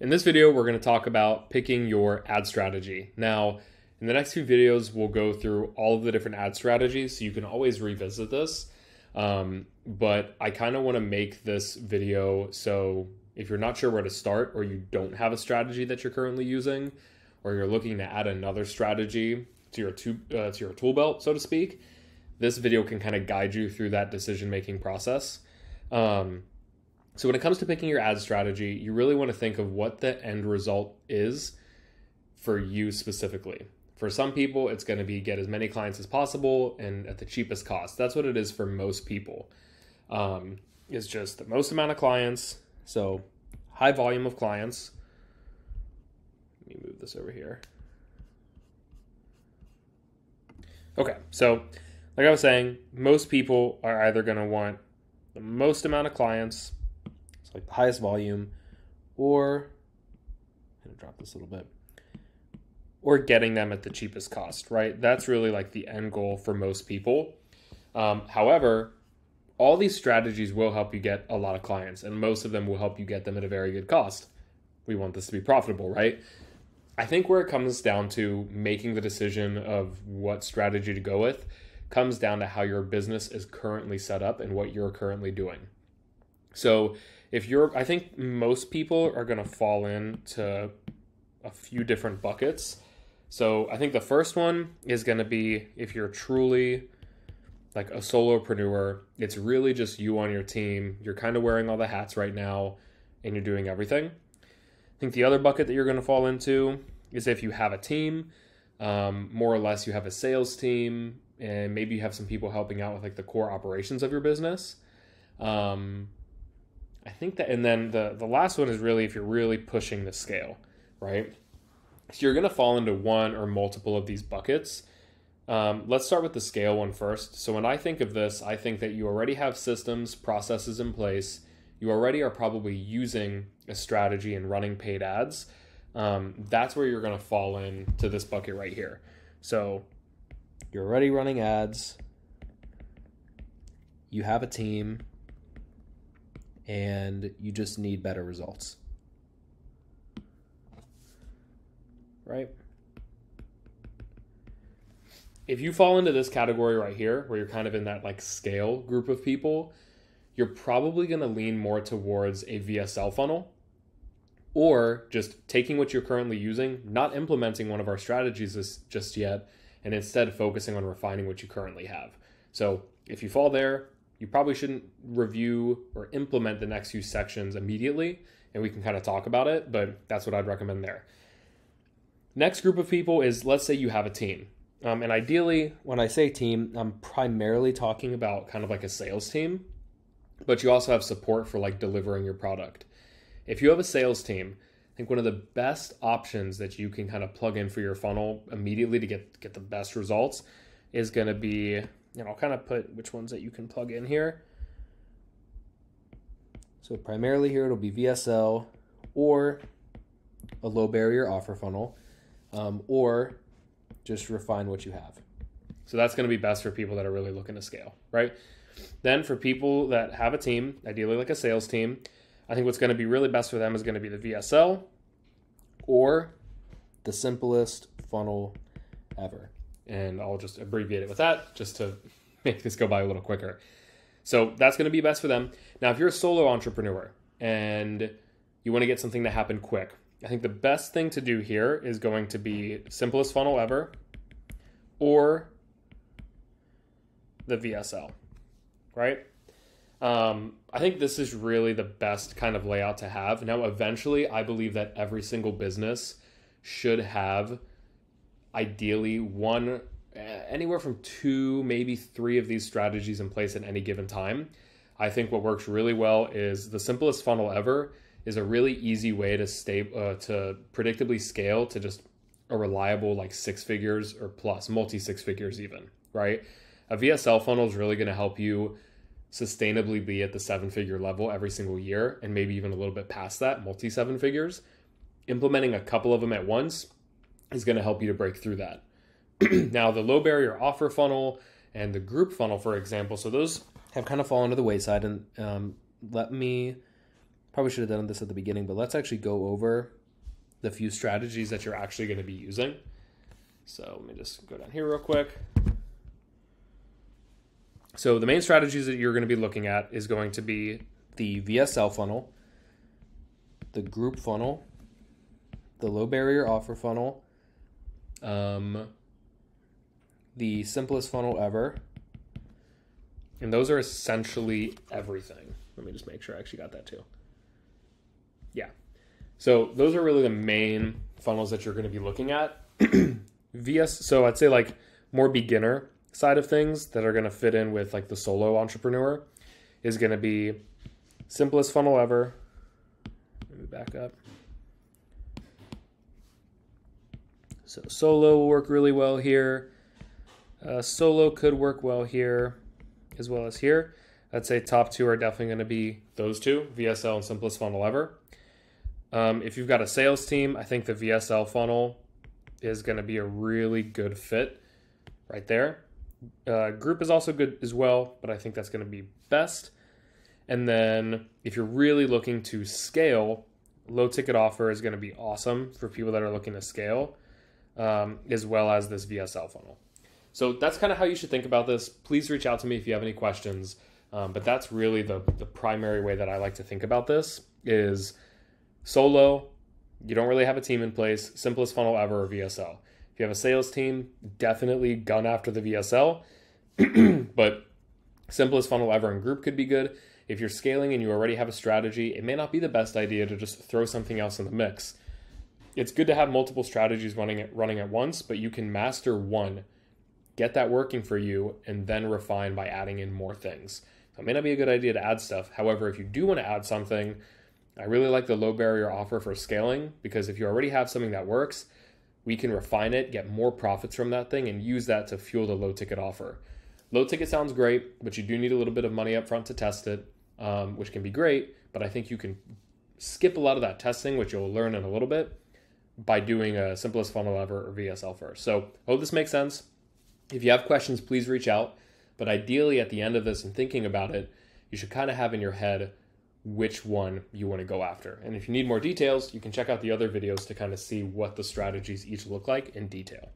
In this video, we're going to talk about picking your ad strategy. Now, in the next few videos, we'll go through all of the different ad strategies, so you can always revisit this. But I kind of want to make this video so if you're not sure where to start, or you don't have a strategy that you're currently using, or you're looking to add another strategy to your tool belt, so to speak, this video can kind of guide you through that decision-making process. So when it comes to picking your ad strategy, you really want to think of what the end result is for you specifically. For some people, it's going to be get as many clients as possible and at the cheapest cost. That's what it is for most people. It's just the most amount of clients, so high volume of clients. Let me move this over here. Okay, so like I was saying, most people are either going to want the most amount of clients, like the highest volume, or I'm going to drop this a little bit, or getting them at the cheapest cost, right? That's really like the end goal for most people. However, all these strategies will help you get a lot of clients, and most of them will help you get them at a very good cost. We want this to be profitable, right? I think where it comes down to making the decision of what strategy to go with comes down to how your business is currently set up and what you're currently doing. So I think most people are going to fall into a few different buckets. So I think the first one is going to be if you're truly like a solopreneur, it's really just you on your team. You're kind of wearing all the hats right now and you're doing everything. I think the other bucket that you're going to fall into is if you have a team, more or less you have a sales team, and maybe you have some people helping out with like the core operations of your business. I think that, and then the last one is really if you're really pushing the scale, right? So you're going to fall into one or multiple of these buckets. Let's start with the scale one first. So when I think of this, I think that you already have systems, processes in place. You already are probably using a strategy and running paid ads. That's where you're going to fall into this bucket right here. So you're already running ads. You have a team. And you just need better results. Right? If you fall into this category right here, where you're kind of in that like scale group of people, you're probably going to lean more towards a VSL funnel, or just taking what you're currently using, not implementing one of our strategies just yet, and instead focusing on refining what you currently have. So if you fall there, you probably shouldn't review or implement the next few sections immediately, and we can kind of talk about it, but that's what I'd recommend there. Next group of people is, let's say you have a team. And ideally, when I say team, I'm primarily talking about kind of like a sales team, but you also have support for like delivering your product. If you have a sales team, I think one of the best options that you can kind of plug in for your funnel immediately to get the best results is going to be, and I'll kind of put which ones that you can plug in here. So primarily here it'll be VSL or a low barrier offer funnel, or just refine what you have. So that's going to be best for people that are really looking to scale, right? Then for people that have a team, ideally like a sales team, I think what's going to be really best for them is going to be the VSL or the simplest funnel ever. And I'll just abbreviate it with that just to make this go by a little quicker. So that's going to be best for them. Now, if you're a solo entrepreneur and you want to get something to happen quick, I think the best thing to do here is going to be simplest funnel ever or the VSL, right? I think this is really the best kind of layout to have. Now, eventually, I believe that every single business should have ideally anywhere from 2, maybe 3 of these strategies in place at any given time. I think what works really well is the simplest funnel ever is a really easy way to predictably scale to just a reliable like 6 figures or plus, multi 6 figures even, right? A VSL funnel is really going to help you sustainably be at the 7-figure level every single year, and maybe even a little bit past that, multi 7 figures. Implementing a couple of them at once is going to help you to break through that. Now, the low barrier offer funnel and the group funnel, for example, so those have kind of fallen to the wayside. And let me Probably should have done this at the beginning, but let's actually go over the few strategies that you're actually going to be using. So let me just go down here real quick. So the main strategies that you're going to be looking at is going to be the VSL funnel, the group funnel, the low barrier offer funnel, the simplest funnel ever. And those are essentially everything. Let me just make sure I actually got that too. Yeah. So those are really the main funnels that you're going to be looking at. So I'd say like more beginner side of things that are going to fit in with like the solo entrepreneur is going to be simplest funnel ever. Let me back up. So solo will work really well here. Solo could work well here as well as here. I'd say top two are definitely going to be those two, VSL and simplest funnel ever. If you've got a sales team, I think the VSL funnel is going to be a really good fit right there. Group is also good as well, but I think that's going to be best. And then if you're really looking to scale, low ticket offer is going to be awesome for people that are looking to scale, as well as this VSL funnel. So that's kind of how you should think about this. Please reach out to me if you have any questions. But that's really the primary way that I like to think about this is solo, you don't really have a team in place, simplest funnel ever, or VSL. If you have a sales team, definitely gun after the VSL, but simplest funnel ever and group could be good. If you're scaling and you already have a strategy, it may not be the best idea to just throw something else in the mix. It's good to have multiple strategies running at once, but you can master one, get that working for you, and then refine by adding in more things. So it may not be a good idea to add stuff. However, if you do want to add something, I really like the low barrier offer for scaling, because if you already have something that works, we can refine it, get more profits from that thing, and use that to fuel the low ticket offer. Low ticket sounds great, but you do need a little bit of money up front to test it, which can be great, but I think you can skip a lot of that testing, which you'll learn in a little bit, by doing a simplest funnel ever or VSL first. So I hope this makes sense. If you have questions, please reach out. But ideally at the end of this and thinking about it, you should kind of have in your head which one you want to go after. And if you need more details, you can check out the other videos to kind of see what the strategies each look like in detail.